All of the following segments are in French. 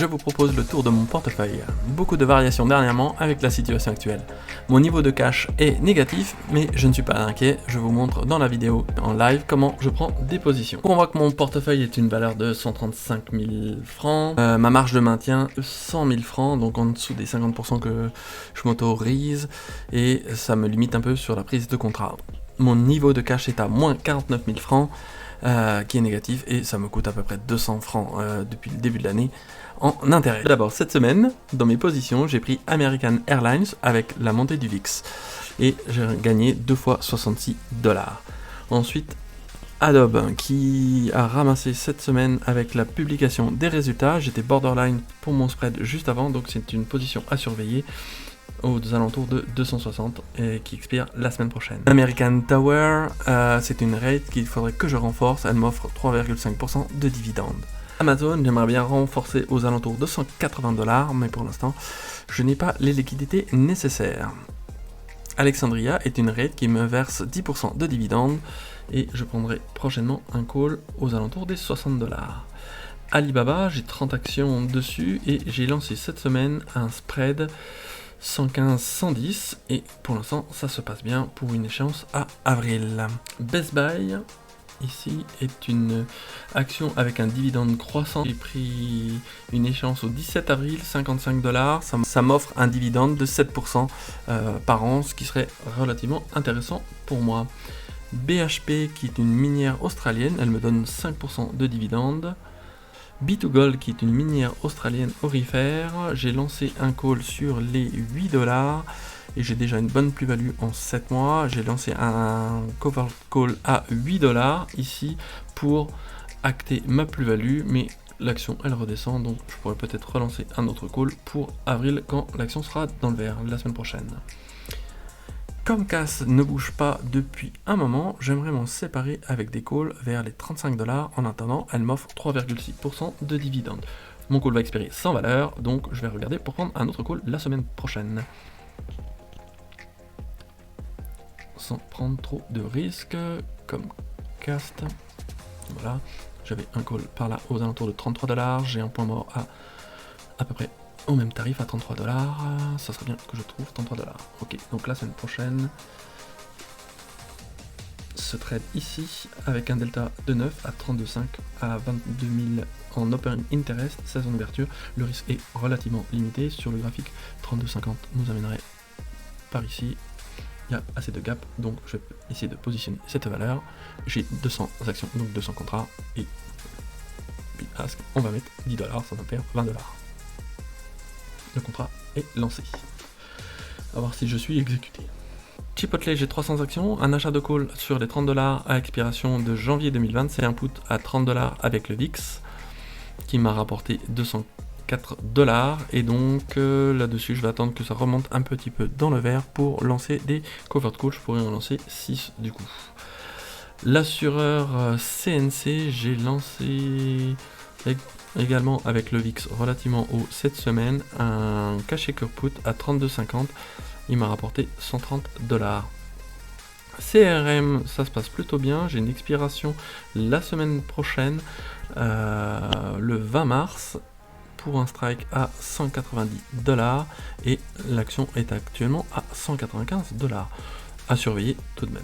Je vous propose le tour de mon portefeuille. Beaucoup de variations dernièrement avec la situation actuelle. Mon niveau de cash est négatif, mais je ne suis pas inquiet. Je vous montre dans la vidéo en live comment je prends des positions. On voit que mon portefeuille est une valeur de 135 000 francs. Ma marge de maintien, 100 000 francs, donc en dessous des 50% que je m'autorise. Et ça me limite un peu sur la prise de contrat. Mon niveau de cash est à moins 49 000 francs. Qui est négatif et ça me coûte à peu près 200 francs depuis le début de l'année en intérêt. D'abord, cette semaine, dans mes positions, j'ai pris American Airlines avec la montée du VIX et j'ai gagné 2 fois 66 $. Ensuite, Adobe qui a ramassé cette semaine avec la publication des résultats. J'étais borderline pour mon spread juste avant, donc c'est une position à surveiller aux alentours de 260 et qui expire la semaine prochaine. American Tower, c'est une rate qu'il faudrait que je renforce, elle m'offre 3,5% de dividendes. Amazon, j'aimerais bien renforcer aux alentours de 180 $, mais pour l'instant, je n'ai pas les liquidités nécessaires. Alexandria est une rate qui me verse 10% de dividendes et je prendrai prochainement un call aux alentours des 60 $. Alibaba, j'ai 30 actions dessus et j'ai lancé cette semaine un spread 115-110 et pour l'instant ça se passe bien pour une échéance à avril. Best Buy ici est une action avec un dividende croissant. J'ai pris une échéance au 17 avril, 55 $. Ça m'offre un dividende de 7% par an, ce qui serait relativement intéressant pour moi. BHP qui est une minière australienne, elle me donne 5% de dividende. B2Gold qui est une minière australienne aurifère, j'ai lancé un call sur les 8 $ et j'ai déjà une bonne plus-value en 7 mois. J'ai lancé un cover call à 8 $ ici pour acter ma plus-value, mais l'action elle redescend, donc je pourrais peut-être relancer un autre call pour avril quand l'action sera dans le vert la semaine prochaine. Comcast ne bouge pas depuis un moment, j'aimerais m'en séparer avec des calls vers les 35 $. En attendant, elle m'offre 3,6% de dividendes. Mon call va expirer sans valeur, donc je vais regarder pour prendre un autre call la semaine prochaine. Sans prendre trop de risques, Comcast. Voilà, j'avais un call par là aux alentours de 33 $, j'ai un point mort à peu près au même tarif à 33 $, ça serait bien que je trouve 33 $. Ok, donc la semaine prochaine, ce trade ici, avec un delta de 9 à 32,5 à 22 000 en open interest, 16 en ouverture, le risque est relativement limité. Sur le graphique, 32,50 nous amènerait par ici, il y a assez de gap, donc je vais essayer de positionner cette valeur. J'ai 200 actions, donc 200 contrats, et on va mettre 10 $, ça va me faire 20 $. Le contrat est lancé. A voir si je suis exécuté. Chipotle, j'ai 300 actions, un achat de call sur les 30 $ à expiration de janvier 2020, c'est un put à 30 $ avec le VIX qui m'a rapporté 204 $, et donc là-dessus je vais attendre que ça remonte un petit peu dans le vert pour lancer des covered calls. Je pourrais en lancer 6 du coup. L'assureur CNC, j'ai lancé également avec le VIX relativement haut cette semaine, un cash shaker put à 32,50, il m'a rapporté 130 $. CRM, ça se passe plutôt bien, j'ai une expiration la semaine prochaine, le 20 mars, pour un strike à 190 $, et l'action est actuellement à 195 $, à surveiller tout de même.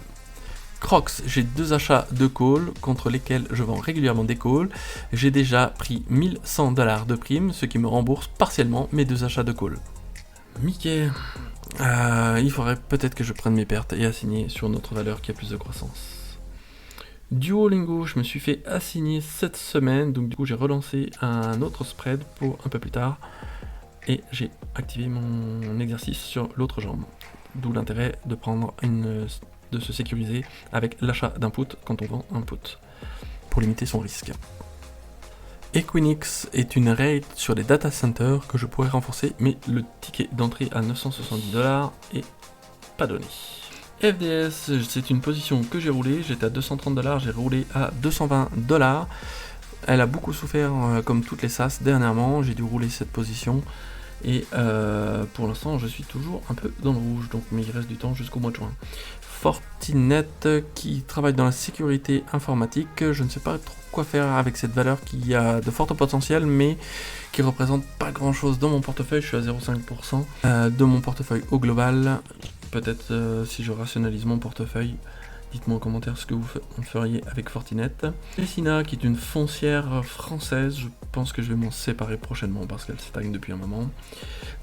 Crocs, j'ai 2 achats de call contre lesquels je vends régulièrement des calls. J'ai déjà pris 1100 $ de prime, ce qui me rembourse partiellement mes 2 achats de call. Mickey, il faudrait peut-être que je prenne mes pertes et assigner sur une autre valeur qui a plus de croissance. Duolingo, je me suis fait assigner cette semaine, donc du coup j'ai relancé un autre spread pour un peu plus tard et j'ai activé mon exercice sur l'autre jambe. D'où l'intérêt de prendre de se sécuriser avec l'achat d'un put quand on vend un put, pour limiter son risque. Equinix est une rate sur les data centers que je pourrais renforcer, mais le ticket d'entrée à 970 $ est pas donné. FDS, c'est une position que j'ai roulée, j'étais à 230 $, j'ai roulé à 220 $. Elle a beaucoup souffert comme toutes les SAS dernièrement, j'ai dû rouler cette position Et pour l'instant, je suis toujours un peu dans le rouge, donc mais il reste du temps jusqu'au mois de juin. Fortinet qui travaille dans la sécurité informatique, je ne sais pas trop quoi faire avec cette valeur qui a de forts potentiels, mais qui représente pas grand chose dans mon portefeuille. Je suis à 0,5% de mon portefeuille au global. Peut-être si je rationalise mon portefeuille, dites-moi en commentaire ce que vous feriez avec Fortinet. Messina, qui est une foncière française, je pense que je vais m'en séparer prochainement parce qu'elle stagne depuis un moment.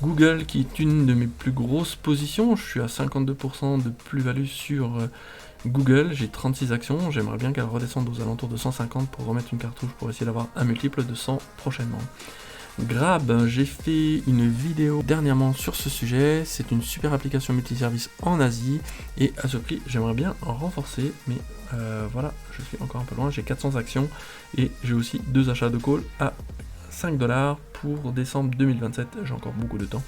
Google, qui est une de mes plus grosses positions, je suis à 52% de plus-value sur Google, j'ai 36 actions, j'aimerais bien qu'elle redescende aux alentours de 150 pour remettre une cartouche pour essayer d'avoir un multiple de 100 prochainement. Grab, j'ai fait une vidéo dernièrement sur ce sujet, c'est une super application multiservice en Asie, et à ce prix j'aimerais bien en renforcer, mais voilà, je suis encore un peu loin, j'ai 400 actions, et j'ai aussi 2 achats de call à 5$ pour décembre 2027, j'ai encore beaucoup de temps.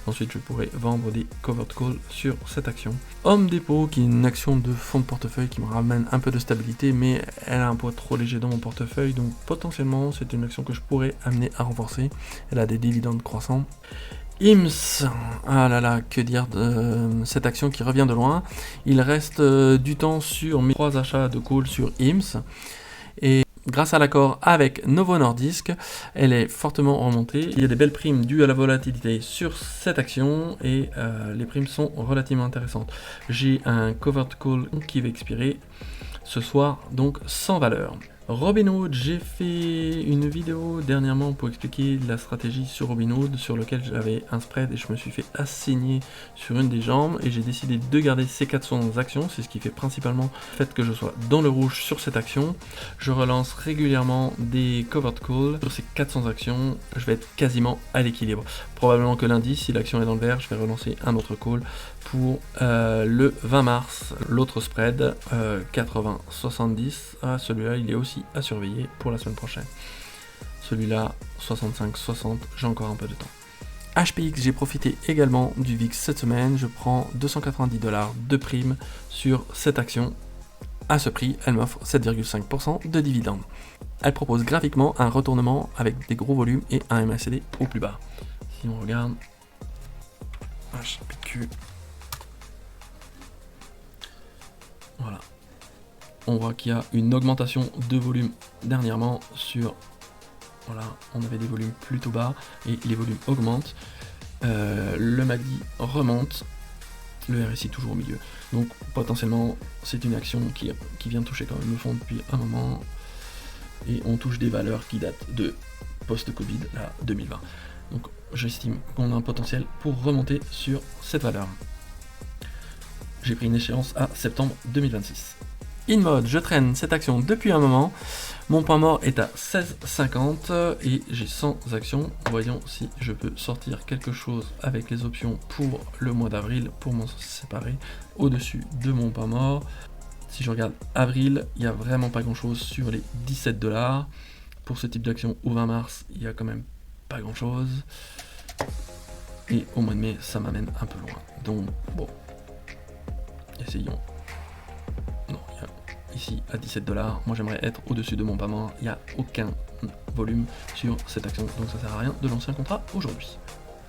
Ensuite je pourrai vendre des covered calls sur cette action. Home Depot, qui est une action de fonds de portefeuille qui me ramène un peu de stabilité, mais elle a un poids trop léger dans mon portefeuille, donc potentiellement c'est une action que je pourrais amener à renforcer. Elle a des dividendes croissants. IMS, ah là là, que dire de cette action qui revient de loin. Il reste du temps sur mes 3 achats de calls sur IMS, et grâce à l'accord avec Novo Nordisk, elle est fortement remontée. Il y a des belles primes dues à la volatilité sur cette action et les primes sont relativement intéressantes. J'ai un covered call qui va expirer ce soir, donc sans valeur. Robinhood, j'ai fait une vidéo dernièrement pour expliquer la stratégie sur Robinhood sur lequel j'avais un spread et je me suis fait assigner sur une des jambes et j'ai décidé de garder ces 400 actions, c'est ce qui fait principalement le fait que je sois dans le rouge sur cette action. Je relance régulièrement des covered calls sur ces 400 actions, je vais être quasiment à l'équilibre. Probablement que lundi, si l'action est dans le vert, je vais relancer un autre call pour le 20 mars, l'autre spread 80-70, celui-là il est aussi à surveiller pour la semaine prochaine. Celui-là 65-60, j'ai encore un peu de temps. HPX, j'ai profité également du VIX cette semaine, je prends 290$ de prime sur cette action. À ce prix, elle m'offre 7,5% de dividendes. Elle propose graphiquement un retournement avec des gros volumes et un MACD au plus bas. Si on regarde HPQ, voilà, on voit qu'il y a une augmentation de volume dernièrement sur, voilà, on avait des volumes plutôt bas et les volumes augmentent, le MACD remonte, le RSI toujours au milieu, donc potentiellement c'est une action qui vient toucher quand même le fond depuis un moment et on touche des valeurs qui datent de post-Covid à 2020, donc j'estime qu'on a un potentiel pour remonter sur cette valeur. J'ai pris une échéance à septembre 2026. InMode, je traîne cette action depuis un moment. Mon point mort est à 16,50 et j'ai 100 actions. Voyons si je peux sortir quelque chose avec les options pour le mois d'avril pour m'en séparer au-dessus de mon point mort. Si je regarde avril, il n'y a vraiment pas grand-chose sur les 17$. Pour ce type d'action au 20 mars, il n'y a quand même pas grand-chose. Et au mois de mai, ça m'amène un peu loin. Donc bon, essayons. Non, il y a ici à 17$. Moi j'aimerais être au-dessus de mon paiement. Il n'y a aucun volume sur cette action, donc ça sert à rien de lancer un contrat aujourd'hui.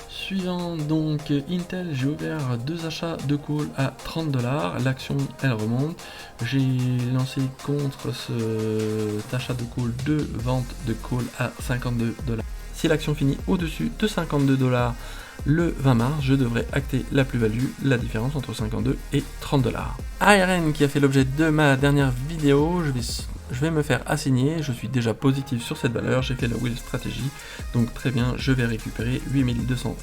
Suivant donc Intel, j'ai ouvert 2 achats de call à 30$. L'action elle remonte. J'ai lancé contre cet achat de call 2 ventes de call à 52$. Si l'action finit au-dessus de 52$ le 20 mars, je devrais acter la plus-value, la différence entre 52 et 30$. ARN qui a fait l'objet de ma dernière vidéo, je vais me faire assigner, je suis déjà positif sur cette valeur, j'ai fait la wheel stratégie, donc très bien, je vais récupérer 8200$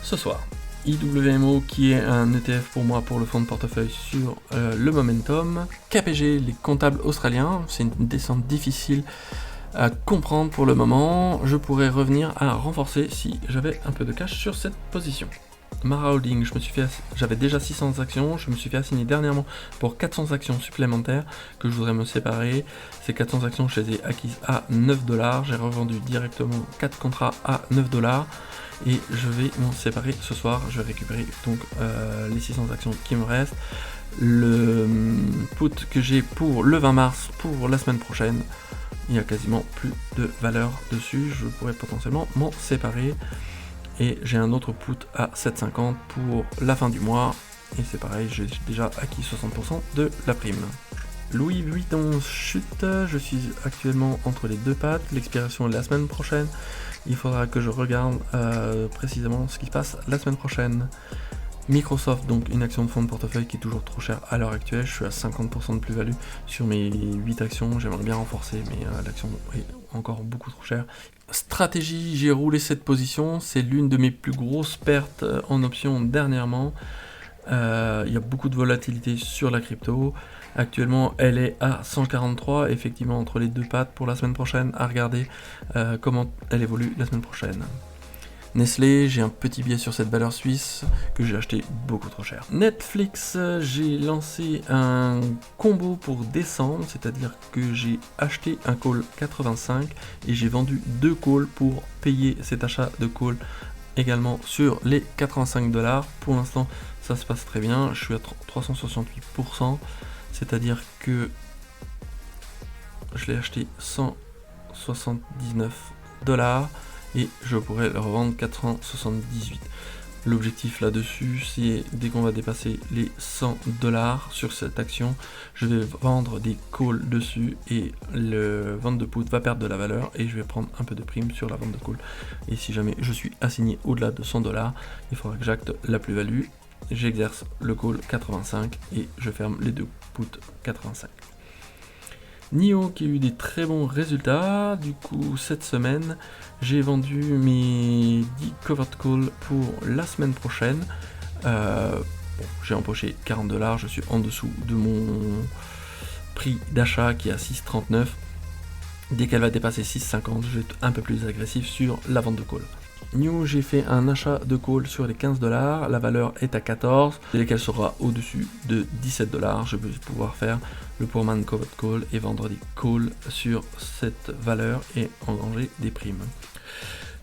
ce soir. IWMO qui est un ETF pour moi pour le fonds de portefeuille sur le momentum. KPG, les comptables australiens, c'est une descente difficile à comprendre pour le moment, je pourrais revenir à renforcer si j'avais un peu de cash sur cette position. Mara Holding, j'avais déjà 600 actions, je me suis fait assigner dernièrement pour 400 actions supplémentaires que je voudrais me séparer. Ces 400 actions, je les ai acquises à 9$, j'ai revendu directement 4 contrats à 9$ et je vais m'en séparer ce soir. Je vais récupérer donc les 600 actions qui me restent. Le put que j'ai pour le 20 mars pour la semaine prochaine, il n'y a quasiment plus de valeur dessus, je pourrais potentiellement m'en séparer. et j'ai un autre put à 7,50 pour la fin du mois, et c'est pareil, j'ai déjà acquis 60% de la prime. Louis Vuitton chute, je suis actuellement entre les deux pattes, l'expiration est la semaine prochaine, il faudra que je regarde précisément ce qui se passe la semaine prochaine. Microsoft, donc une action de fonds de portefeuille qui est toujours trop chère à l'heure actuelle, je suis à 50% de plus-value sur mes 8 actions, j'aimerais bien renforcer mais l'action est encore beaucoup trop chère. Stratégie, j'ai roulé cette position, c'est l'une de mes plus grosses pertes en option dernièrement. Il y a beaucoup de volatilité sur la crypto. Actuellement, elle est à 143, effectivement entre les deux pattes pour la semaine prochaine, à regarder comment elle évolue la semaine prochaine. Nestlé, j'ai un petit biais sur cette valeur suisse que j'ai acheté beaucoup trop cher. Netflix, j'ai lancé un combo pour décembre, c'est-à-dire que j'ai acheté un call 85 et j'ai vendu 2 calls pour payer cet achat de call également sur les 85$. Pour l'instant, ça se passe très bien, je suis à 368%, c'est-à-dire que je l'ai acheté 179$ et je pourrais le revendre 478. L'objectif là-dessus, c'est dès qu'on va dépasser les 100$ sur cette action, je vais vendre des calls dessus et le vente de put va perdre de la valeur et je vais prendre un peu de prime sur la vente de call. Et si jamais je suis assigné au-delà de 100$, il faudra que j'acte la plus-value. J'exerce le call 85 et je ferme les deux puts 85. NIO qui a eu des très bons résultats, du coup cette semaine j'ai vendu mes 10 covered calls pour la semaine prochaine. J'ai empoché 40$, je suis en dessous de mon prix d'achat qui est à 6,39. Dès qu'elle va dépasser 6,50, je vais être un peu plus agressif sur la vente de call. New, j'ai fait un achat de call sur les 15$, la valeur est à 14, dès qu'elle sera au-dessus de 17$, je vais pouvoir faire le Poorman Covered Call et vendre des calls sur cette valeur et engranger des primes.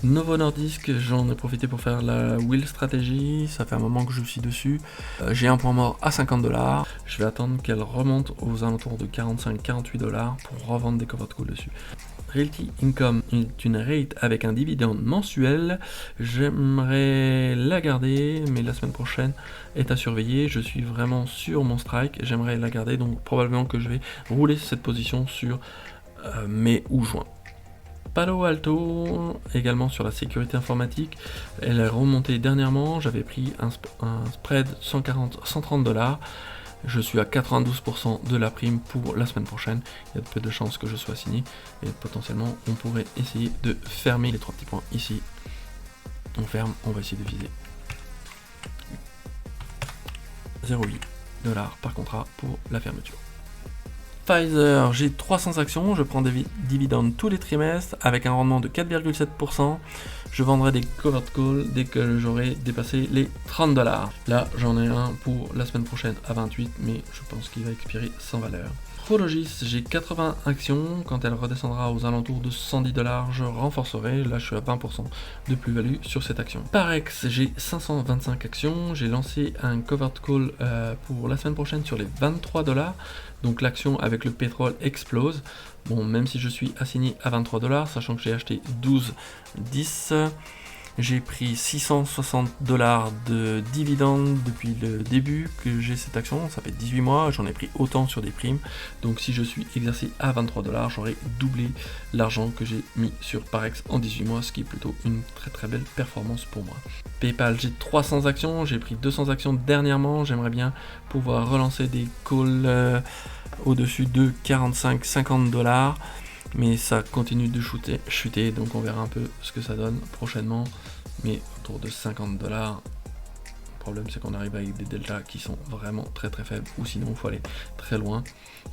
Novo Nordisk, j'en ai profité pour faire la wheel stratégie, ça fait un moment que je suis dessus. J'ai un point mort à 50$, je vais attendre qu'elle remonte aux alentours de 45-48$ pour revendre des covered calls dessus. Realty Income est une rate avec un dividende mensuel, j'aimerais la garder, mais la semaine prochaine est à surveiller, je suis vraiment sur mon strike, j'aimerais la garder, donc probablement que je vais rouler cette position sur mai ou juin. Palo Alto, également sur la sécurité informatique, elle est remontée dernièrement, j'avais pris un spread 130$, je suis à 92% de la prime pour la semaine prochaine, il y a peu de chances que je sois signé, et potentiellement on pourrait essayer de fermer les 3 petits points ici. On ferme, on va essayer de viser 0,8$ par contrat pour la fermeture. Pfizer, j'ai 300 actions, je prends des dividendes tous les trimestres avec un rendement de 4,7%. Je vendrai des covered calls dès que j'aurai dépassé les 30$. Là, j'en ai un pour la semaine prochaine à 28, mais je pense qu'il va expirer sans valeur. Prologis, j'ai 80 actions, quand elle redescendra aux alentours de 110$, je renforcerai, là je suis à 20% de plus-value sur cette action. Parex, j'ai 525 actions, j'ai lancé un covered call pour la semaine prochaine sur les 23$, donc l'action avec le pétrole explose. Bon, même si je suis assigné à 23$, sachant que j'ai acheté 12,10$, j'ai pris 660$ de dividendes depuis le début que j'ai cette action, ça fait 18 mois, j'en ai pris autant sur des primes, donc si je suis exercé à 23$, j'aurai doublé l'argent que j'ai mis sur Parex en 18 mois, ce qui est plutôt une très très belle performance pour moi. PayPal, j'ai 300 actions, j'ai pris 200 actions dernièrement, j'aimerais bien pouvoir relancer des calls au-dessus de 45-50$, mais ça continue de chuter, donc on verra un peu ce que ça donne prochainement, mais autour de 50$. Le problème c'est qu'on arrive avec des deltas qui sont vraiment très très faibles, ou sinon il faut aller très loin,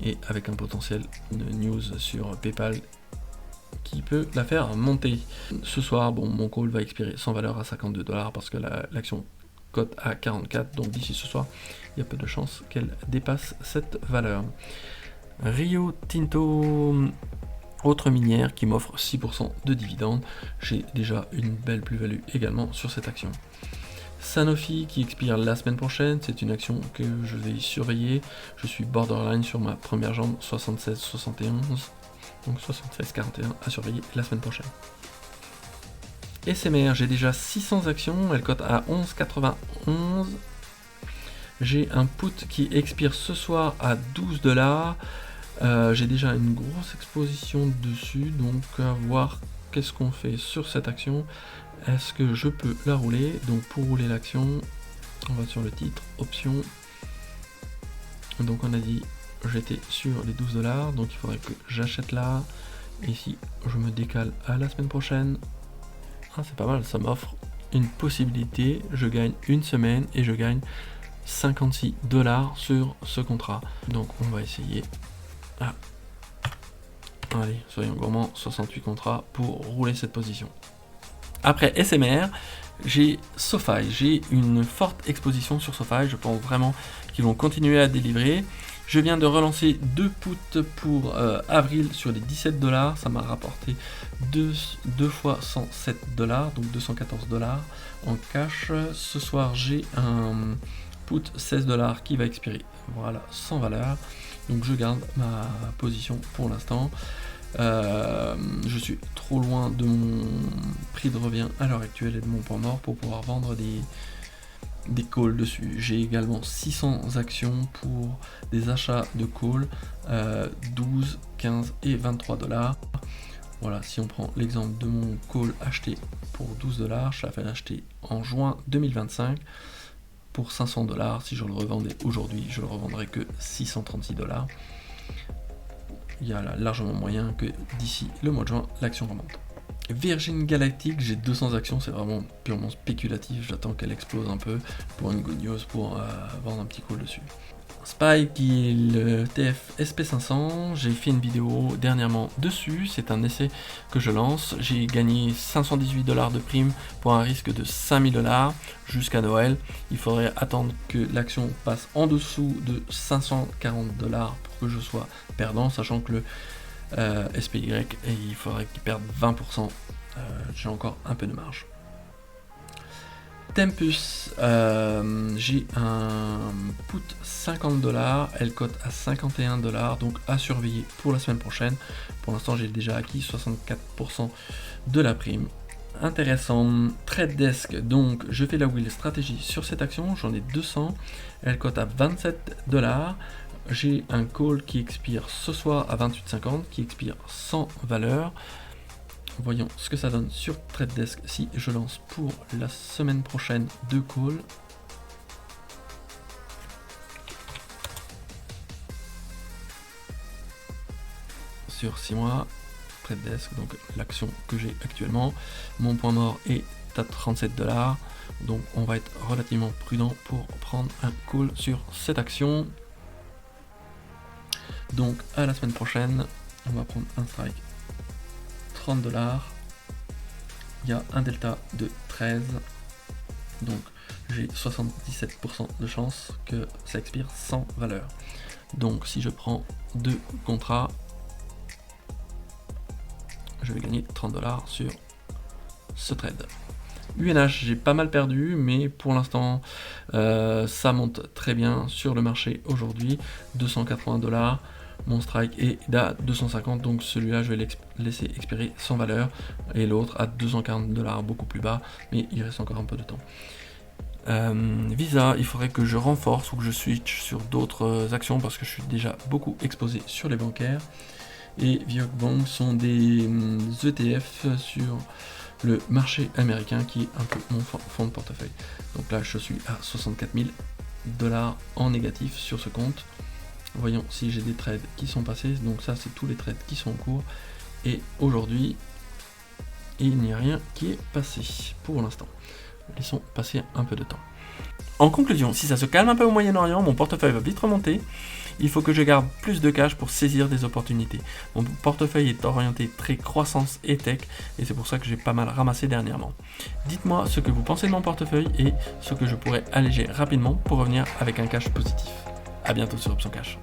et avec un potentiel de news sur PayPal qui peut la faire monter. Ce soir, bon, mon call va expirer sans valeur à 52$ parce que l'action cote à 44, donc d'ici ce soir, il y a peu de chances qu'elle dépasse cette valeur. Rio Tinto, autre minière qui m'offre 6% de dividendes, j'ai déjà une belle plus-value également sur cette action. Sanofi qui expire la semaine prochaine, c'est une action que je vais surveiller, je suis borderline sur ma première jambe, 76-71, donc 76-41 à surveiller la semaine prochaine. SMR, j'ai déjà 600 actions, elle cote à 11,91. J'ai un put qui expire ce soir à 12 $. J'ai déjà une grosse exposition dessus, donc à voir qu'est-ce qu'on fait sur cette action. Est-ce que je peux la rouler? Donc pour rouler l'action, on va sur le titre, option. Donc on a dit j'étais sur les 12 $, donc il faudrait que j'achète là. Et si je me décale à la semaine prochaine, ah, c'est pas mal, ça m'offre une possibilité. Je gagne une semaine et je gagne 56 $ sur ce contrat. Donc on va essayer. Ah. Allez, soyons gourmands, 68 contrats pour rouler cette position. Après SMR, j'ai SoFi. J'ai une forte exposition sur SoFi. Je pense vraiment qu'ils vont continuer à délivrer. Je viens de relancer 2 puts pour avril sur les 17 $. Ça m'a rapporté 2 fois 107 $, donc 214 $ en cash. Ce soir, j'ai un put 16 $ qui va expirer. Voilà, sans valeur. Donc je garde ma position pour l'instant. Je suis trop loin de mon prix de revient à l'heure actuelle et de mon point mort pour pouvoir vendre des calls dessus. J'ai également 600 actions pour des achats de calls, 12, 15 et 23 $. Voilà, si on prend l'exemple de mon call acheté pour 12 $, je l'avais acheté en juin 2025 pour 500 $. Si je le revendais aujourd'hui, je le revendrais que 636 $. Il y a largement moyen que d'ici le mois de juin, l'action remonte. Virgin Galactic, j'ai 200 actions, c'est vraiment purement spéculatif, j'attends qu'elle explose un peu pour une good news, pour vendre un petit call dessus. SPY qui est le TF SP500, j'ai fait une vidéo dernièrement dessus, c'est un essai que je lance, j'ai gagné 518 $ de prime pour un risque de 5000 $ jusqu'à Noël. Il faudrait attendre que l'action passe en dessous de 540 $ pour que je sois perdant, sachant que le SPY, et il faudrait qu'il perde 20%, j'ai encore un peu de marge. Tempus, j'ai un put 50 $, elle cote à 51 $, donc à surveiller pour la semaine prochaine. Pour l'instant, j'ai déjà acquis 64% de la prime. Intéressant, Trade Desk, donc je fais la wheel stratégie sur cette action, j'en ai 200, elle cote à 27 $. J'ai un call qui expire ce soir à 28,50, qui expire sans valeur. Voyons ce que ça donne sur Trade Desk si je lance pour la semaine prochaine 2 calls. Sur 6 mois, Trade Desk, donc l'action que j'ai actuellement. Mon point mort est à 37 $, donc on va être relativement prudent pour prendre un call sur cette action. Donc à la semaine prochaine, on va prendre un strike 30 $. Il y a un delta de 13, donc j'ai 77% de chance que ça expire sans valeur. Donc si je prends 2 contrats, je vais gagner 30 $ sur ce trade. UNH, j'ai pas mal perdu, mais pour l'instant ça monte très bien sur le marché aujourd'hui. 280 $. Mon strike est à 250, donc celui-là je vais le laisser expirer sans valeur, et l'autre à 240 $, beaucoup plus bas, mais il reste encore un peu de temps. Visa, il faudrait que je renforce ou que je switch sur d'autres actions parce que je suis déjà beaucoup exposé sur les bancaires. Et Viocbank sont des ETF sur le marché américain qui est un peu mon fonds de portefeuille. Donc là je suis à 64 000 $ en négatif sur ce compte. Voyons si j'ai des trades qui sont passés, donc ça c'est tous les trades qui sont en cours, et aujourd'hui il n'y a rien qui est passé pour l'instant. Laissons passer un peu de temps. En conclusion, si ça se calme un peu au Moyen-Orient, mon portefeuille va vite remonter. Il faut que je garde plus de cash pour saisir des opportunités. Mon portefeuille est orienté très croissance et tech, et c'est pour ça que j'ai pas mal ramassé dernièrement. Dites-moi ce que vous pensez de mon portefeuille et ce que je pourrais alléger rapidement pour revenir avec un cash positif. A bientôt sur Option Cash.